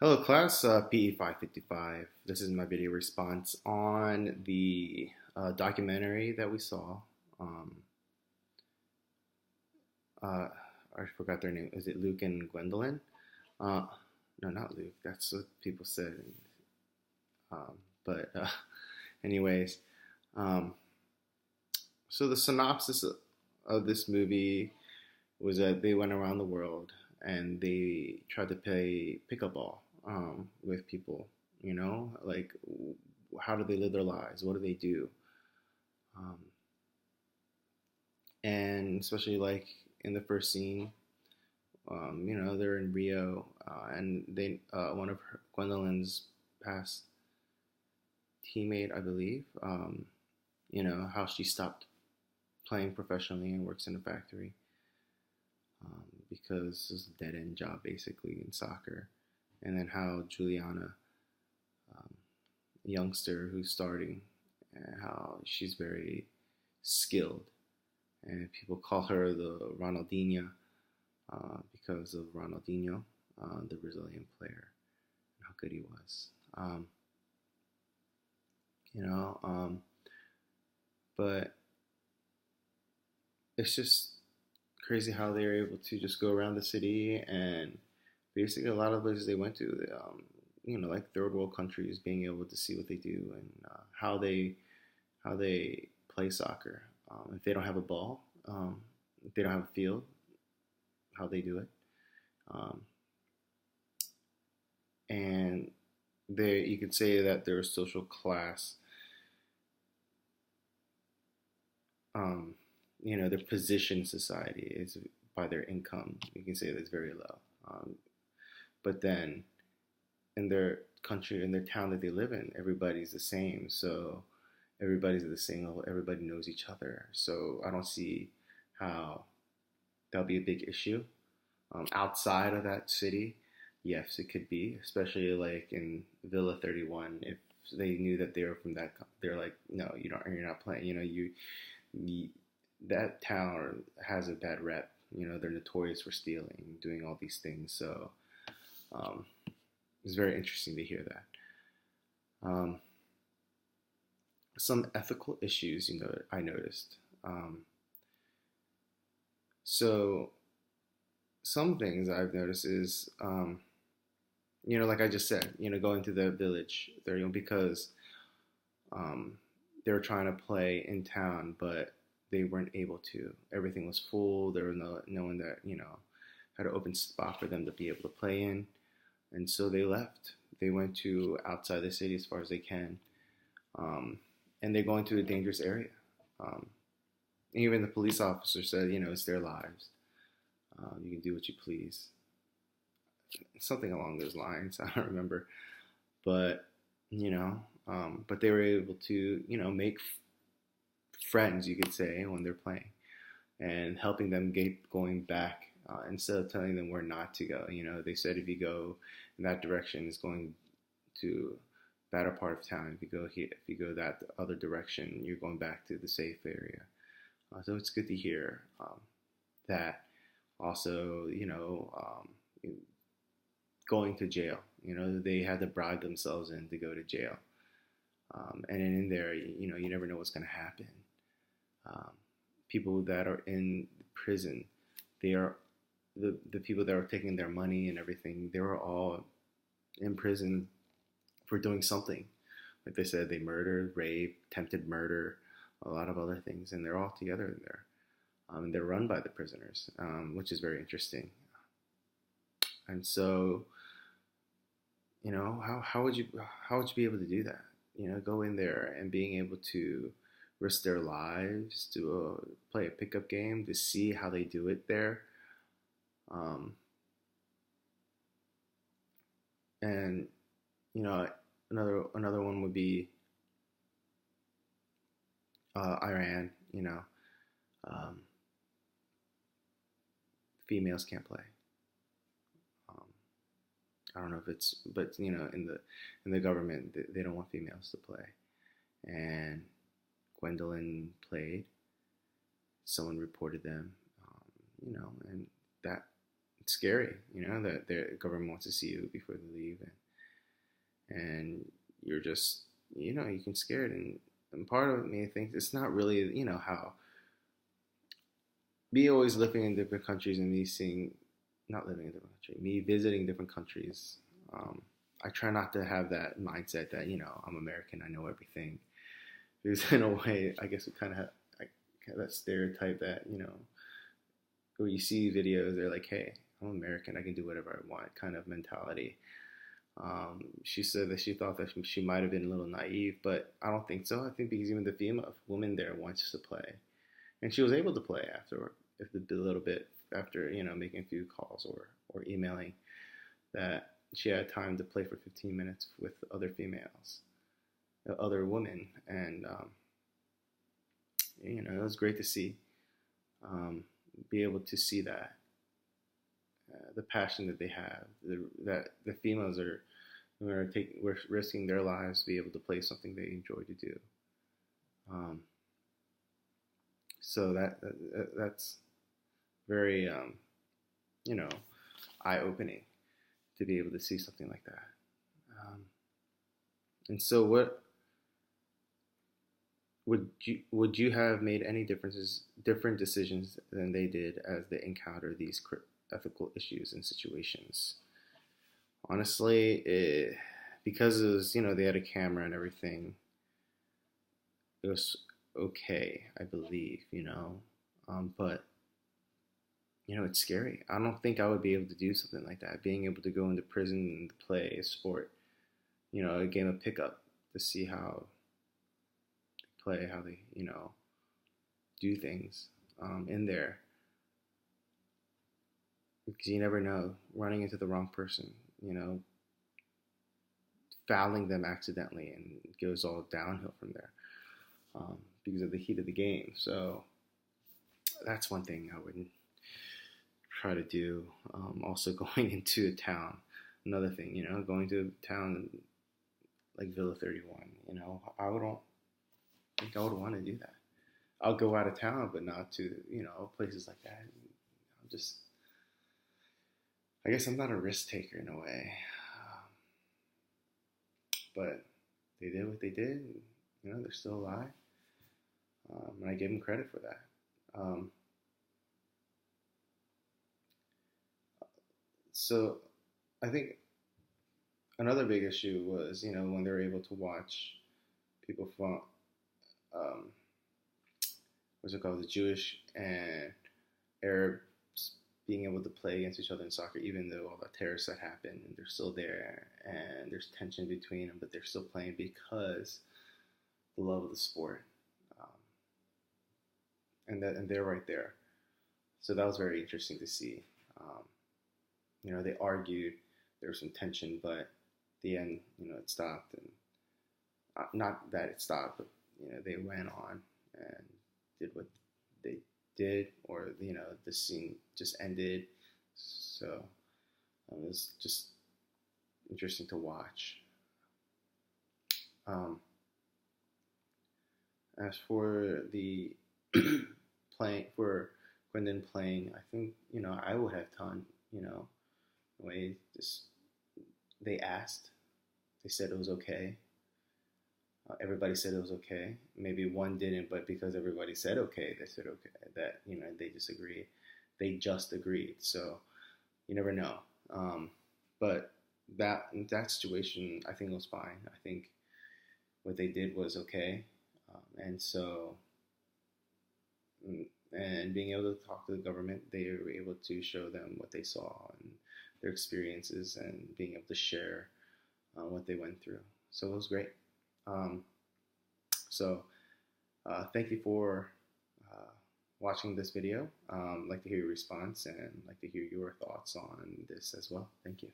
Hello, class. PE 555. This is my video response on the documentary that we saw. Um, uh, I forgot their name. Is it Luke and Gwendolyn? Uh, no, not Luke. That's what people said. Um, but, anyways, um, so the synopsis of this movie was that they went around the world and they tried to play pickleball with people. Like how do they live their lives? What do they do? Um, and especially like in the first scene, they're in Rio, and they one of Gwendolyn's past teammate, I believe, how she stopped playing professionally and works in a factory because it's a dead end job basically in soccer. And then how Juliana, a youngster who's starting, and how she's very skilled, and people call her the Ronaldinho because of Ronaldinho, the Brazilian player, and how good he was. You know, um, but it's just crazy how they were able to just go around the city and basically a lot of places they went to, like third world countries, being able to see what they do and how they play soccer. If they don't have a ball, if they don't have a field, how they do it, um, and you could say that their social class, um, their position in society is by their income. You can say that's very low. But then in their country, in their town that they live in, everybody's the same. So everybody's at the same level. Everybody knows each other. So I don't see how that'll be a big issue. Outside of that city, yes, it could be, especially like in Villa 31. If they knew that they were from that, they're like, no, you don't, you're not playing. You that town has a bad rep. They're notorious for stealing, doing all these things. So um, it's very interesting to hear that. Um, some ethical issues, I noticed. So some things I've noticed is, like I just said, going to the village there, because um, they were trying to play in town, but they weren't able to. Everything was full. There was no one that had an open spot for them to be able to play in, and so they left. They went to outside the city as far as they can, and they're going to a dangerous area. Um, Even the police officer said, it's their lives. You can do what you please. Something along those lines. I don't remember, but but they were able to, make friends, you could say, when they're playing, and helping them get going back instead of telling them where not to go. They said if you go in that direction, it's going to better part of town. If you go here, if you go that other direction, you're going back to the safe area. So it's good to hear that. Also, going to jail. They had to bribe themselves in to go to jail. And in there, you never know what's going to happen. People that are in prison, they are the people that are taking their money and everything. They were all in prison for doing something. Like they said, they murdered, rape, attempted murder, a lot of other things, and they're all together in there. And they're run by the prisoners, which is very interesting. And so, how would you be able to do that? Go in there and being able to risk their lives to play a pickup game, to see how they do it there. Um, and another one would be Iran. Um, Females can't play. Um, I don't know if it's, but in the government, they don't want females to play. And Gwendolyn played. Someone reported them, and that it's scary, that the government wants to see you before they leave, and you're just, you can scared, and part of me thinks it's not really, how me always living in different countries and me seeing, not living in different countries, me visiting different countries. I try not to have that mindset that I'm American, I know everything, because in a way, I guess we kind of have that stereotype that when you see videos, they're like, hey, I'm American, I can do whatever I want kind of mentality. She said that she thought that she might have been a little naive, but I don't think so. I think because even the female woman there wants to play, and she was able to play after, if a little bit after, making a few calls or emailing, that she had time to play for 15 minutes with other females, other women, and it was great to see, be able to see that. The passion that they have, that the females are risking their lives to be able to play something they enjoy to do. So that's very eye opening to be able to see something like that. And so, what would you have made any different decisions than they did as they encounter these ethical issues and situations? Honestly, because it was, they had a camera and everything, it was okay, I believe, but it's scary. I don't think I would be able to do something like that. Being able to go into prison and play a sport, a game of pickup, to see how they play, how they, do things in there. Because you never know, running into the wrong person, fouling them accidentally, and it goes all downhill from there, because of the heat of the game. So that's one thing I wouldn't try to do. Also, going into a town, another thing, going to a town like Villa 31, I don't think I would want to do that. I'll go out of town, but not to, places like that. I guess I'm not a risk taker in a way. But they did what they did, and, they're still alive. And I give them credit for that. So I think another big issue was, when they were able to watch people from, what's it called, the Jewish and Arabs being able to play against each other in soccer, even though all the terrorists that happened, and they're still there, and there's tension between them, but they're still playing because the love of the sport, and they're right there. So that was very interesting to see. They argued, there was some tension, but at the end, it stopped, and not that it stopped, but they went on and did what they did, or the scene just ended. So it was just interesting to watch. As for the playing for Quindon playing, I think I would have done the way just they asked, they said it was okay. Everybody said it was okay. Maybe one didn't, but because everybody said okay, they said okay. That they disagreed. They just agreed. So you never know. But that situation, I think, was fine. I think what they did was okay, and so and being able to talk to the government, they were able to show them what they saw and their experiences, and being able to share what they went through. So it was great. Thank you for watching this video. I'd like to hear your response, and like to hear your thoughts on this as well. Thank you.